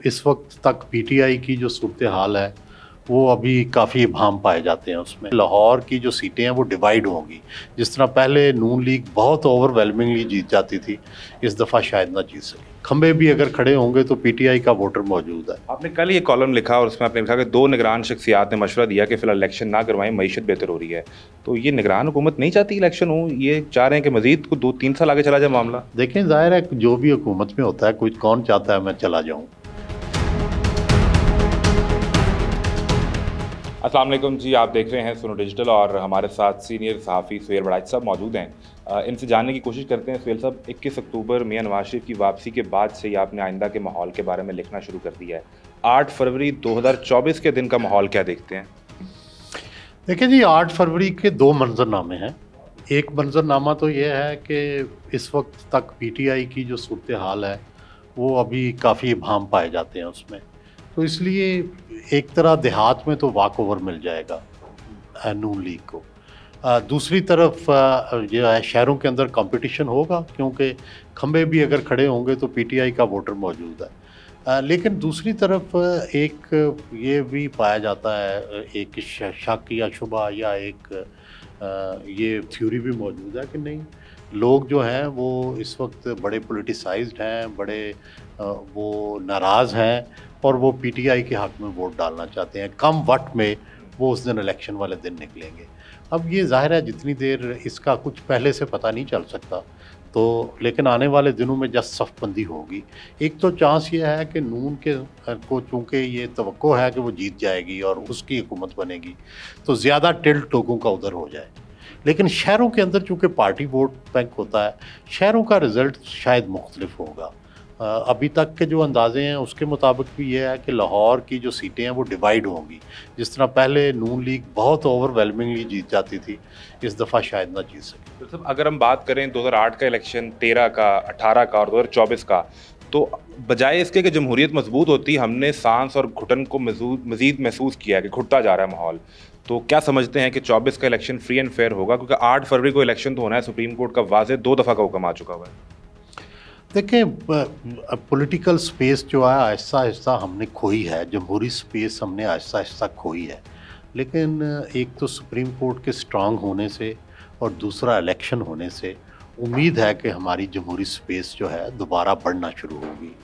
इस वक्त तक पीटीआई की जो सूरत हाल है वो अभी काफ़ी इबाम पाए जाते हैं। उसमें लाहौर की जो सीटें हैं वो डिवाइड होंगी। जिस तरह पहले नून लीग बहुत ओवरवेलमिंगली जीत जाती थी, इस दफ़ा शायद ना जीत सके। खंबे भी अगर खड़े होंगे तो पीटीआई का वोटर मौजूद है। आपने कल ये कॉलम लिखा और उसमें आपने लिखा कि 2 निगरान शख्सियात ने मशवरा दिया कि फिलहाल इलेक्शन ना करवाएं, मईशत बेहतर हो रही है। तो ये निगरान हुकूमत नहीं चाहती इलेक्शन हो, ये चाह रहे हैं कि मजीद को 2-3 साल आगे चला जाए मामला। देखें, जाहिर है जो भी हुकूमत में होता है, कोई कौन चाहता है मैं चला जाऊँ। अस्सलाम वालेकुम जी, आप देख रहे हैं सुनो डिजिटल और हमारे साथ सीनियर सहाफ़ी सुहेल बड़ाच साहब मौजूद हैं। इनसे जानने की कोशिश करते हैं। सुहेल साहब, 21 अक्टूबर मियां नवाज शरीफ की वापसी के बाद से ही आपने आइंदा के माहौल के बारे में लिखना शुरू कर दिया है। 8 फरवरी 2024 के दिन का माहौल क्या देखते हैं? देखिए जी, 8 फरवरी के 2 मंजरनामे हैं। एक मंजरनामा तो ये है कि इस वक्त तक पीटीआई की जो सूरत हाल है वो अभी काफ़ी इबाम पाए जाते हैं उसमें। तो इसलिए एक तरह देहात में तो वाक ओवर मिल जाएगा नून लीग को। दूसरी तरफ जो है शहरों के अंदर कंपटीशन होगा, क्योंकि खंबे भी अगर खड़े होंगे तो पीटीआई का वोटर मौजूद है। लेकिन दूसरी तरफ एक ये भी पाया जाता है, एक शक या शुबा या एक ये थ्योरी भी मौजूद है कि नहीं, लोग जो हैं वो इस वक्त बड़े पॉलिटिसाइज्ड हैं, बड़े वो नाराज़ हैं और वो पीटीआई के हक़ में वोट डालना चाहते हैं। कम वक्त में वो उस दिन इलेक्शन वाले दिन निकलेंगे। अब ये ज़ाहिर है जितनी देर इसका कुछ पहले से पता नहीं चल सकता, तो लेकिन आने वाले दिनों में जब सफ़बंदी होगी, एक तो चांस ये है कि नून के को चूँकि ये तवक्को है कि वो जीत जाएगी और उसकी हुकूमत बनेगी, तो ज़्यादा टिल्ट लोगों का उधर हो जाए। लेकिन शहरों के अंदर चूँकि पार्टी वोट बैंक होता है, शहरों का रिज़ल्ट शायद मुख्तलिफ होगा। अभी तक के जो अंदाज़े हैं उसके मुताबिक भी ये है कि लाहौर की जो सीटें हैं वो डिवाइड होंगी। जिस तरह पहले नून लीग बहुत ओवरवेलमिंगली जीत जाती थी, इस दफ़ा शायद ना जीत सके। तो सब अगर हम बात करें 2008 का इलेक्शन, 13 का, 18 का और 2024 का, तो बजाय इसके कि जमहूरियत मजबूत होती, हमने सांस और घुटन को मज़ीद महसूस किया कि घुटता जा रहा है माहौल। तो क्या समझते हैं कि 24 का इलेक्शन फ्री एंड फेयर होगा? क्योंकि 8 फरवरी को इलेक्शन तो होना है, सुप्रीम कोर्ट का वाज़ेह 2 दफ़ा का हुक्म आ चुका हुआ है। देखें, पॉलिटिकल स्पेस जो है आहिस्ता आहिस्ता हमने खोई है, जमहूरी स्पेस हमने आहिस्ता आहिस्ता खोई है। लेकिन एक तो सुप्रीम कोर्ट के स्ट्रांग होने से और दूसरा इलेक्शन होने से उम्मीद है कि हमारी जमहूरी स्पेस जो है दोबारा बढ़ना शुरू होगी।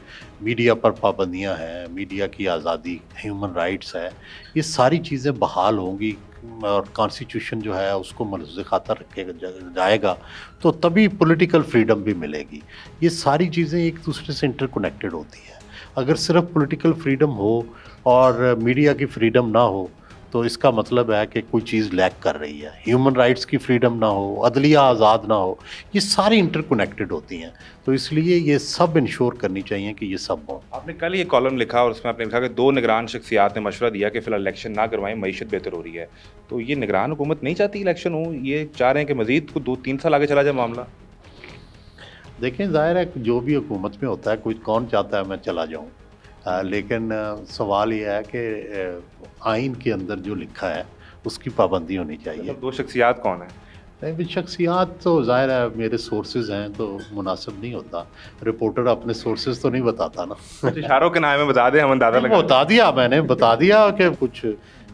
मीडिया पर पाबंदियां हैं, मीडिया की आज़ादी, ह्यूमन राइट्स है, ये सारी चीज़ें बहाल होंगी और कॉन्स्टिट्यूशन जो है उसको मलज़ ख़ातर रखेगा जाएगा, तो तभी पॉलिटिकल फ्रीडम भी मिलेगी। ये सारी चीज़ें एक दूसरे से इंटरकनेक्टेड होती हैं। अगर सिर्फ पॉलिटिकल फ्रीडम हो और मीडिया की फ्रीडम ना हो तो इसका मतलब है कि कोई चीज़ लैक कर रही है। ह्यूमन राइट्स की फ्रीडम ना हो, अदलिया आज़ाद ना हो, ये सारी इंटरकनेक्टेड होती हैं। तो इसलिए ये सब इंश्योर करनी चाहिए कि ये सब हो। आपने कल ये कॉलम लिखा और उसमें आपने लिखा कि 2 निगरान शख्सियात ने मशवरा दिया कि फिलहाल इलेक्शन ना करवाएं, मईशत बेहतर हो रही है। तो ये निगरान हुकूमत नहीं चाहती इलेक्शन हो, ये चाह रहे हैं कि मजीद को 2-3 साल आगे चला जाए मामला। देखें, ज़ाहिर है जो भी हुकूमत में होता है, कोई कौन चाहता है मैं चला जाऊँ। लेकिन सवाल ये है कि आइन के अंदर जो लिखा है उसकी पाबंदी होनी चाहिए। मतलब 2 शख्सियात कौन है? नहीं, शख्सियात तो ज़ाहिर है मेरे सोर्सेज हैं तो मुनासिब नहीं होता। रिपोर्टर अपने सोर्सेज तो नहीं बताता ना। कुछ इशारों के नाम में बता दें, हम अंदाज़ा लगा। बता दिया, मैंने बता दिया कि कुछ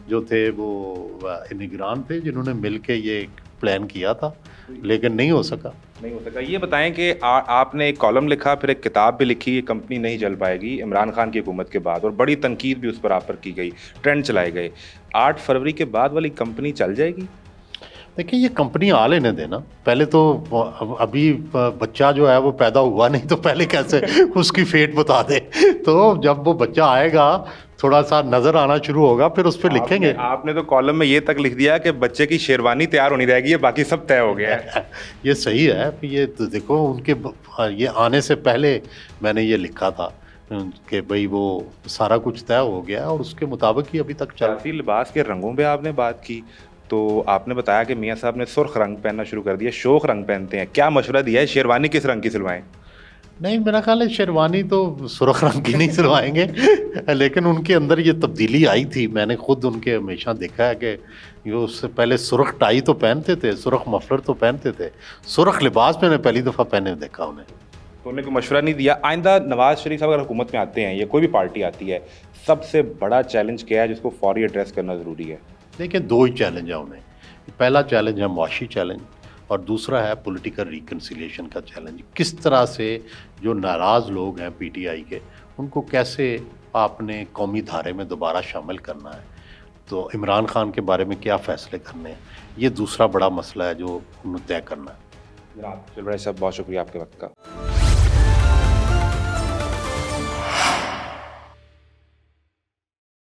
जो थे वो निगरान थे जिन्होंने मिल के ये प्लान किया था, लेकिन नहीं हो सका। ये बताएं कि आपने एक कॉलम लिखा, फिर एक किताब भी लिखी, ये कंपनी नहीं चल पाएगी इमरान खान की हुकूमत के बाद, और बड़ी तनकीद भी उस पर आप पर की गई, ट्रेंड चलाए गए। 8 फरवरी के बाद वाली कंपनी चल जाएगी? देखिए, ये कंपनी आ लेने देना पहले तो। अभी बच्चा जो है वो पैदा हुआ नहीं, तो पहले कैसे उसकी फेट बता दे। तो जब वो बच्चा आएगा, थोड़ा सा नज़र आना शुरू होगा, फिर उस पर लिखेंगे। आपने तो कॉलम में ये तक लिख दिया कि बच्चे की शेरवानी तैयार होनी रहेगी, ये बाकी सब तय हो गया है। ये सही है। ये तो देखो, उनके ये आने से पहले मैंने ये लिखा था कि भाई वो सारा कुछ तय हो गया और उसके मुताबिक ही अभी तक चल। लिबास के रंगों पे आपने बात की, तो आपने बताया कि मियाँ साहब ने सुर्ख रंग पहनना शुरू कर दिया, शोख रंग पहनते हैं। क्या मशवरा दिया है, शेरवानी किस रंग की सिलवाएं? नहीं, मेरा ख्याल है शेरवानी तो सुर्ख रंग की नहीं सिलवाएंगे। लेकिन उनके अंदर ये तब्दीली आई थी, मैंने खुद उनके हमेशा देखा है कि ये उससे पहले सुर्ख टाई तो पहनते थे, सुर्ख मफलर तो पहनते थे, सुर्ख लिबास मैंने पहली दफ़ा पहने देखा उन्हें। सोने को मशवरा नहीं दिया। आइंदा नवाज शरीफ साहब अगर हुकूमत में आते हैं या कोई भी पार्टी आती है, सबसे बड़ा चैलेंज क्या है जिसको फौरी एड्रेस करना ज़रूरी है? देखिए, दो ही चैलेंज है उन्हें। पहला चैलेंज है मुआशी चैलेंज और दूसरा है पॉलिटिकल रिकन्सिलिएशन का चैलेंज। किस तरह से जो नाराज़ लोग हैं पीटीआई के, उनको कैसे आपने कौमी धारे में दोबारा शामिल करना है, तो इमरान खान के बारे में क्या फ़ैसले करने हैं, ये दूसरा बड़ा मसला है जो उन्हें तय करना है। जनाब चलबराय साहब, बहुत शुक्रिया आपके वक्त का।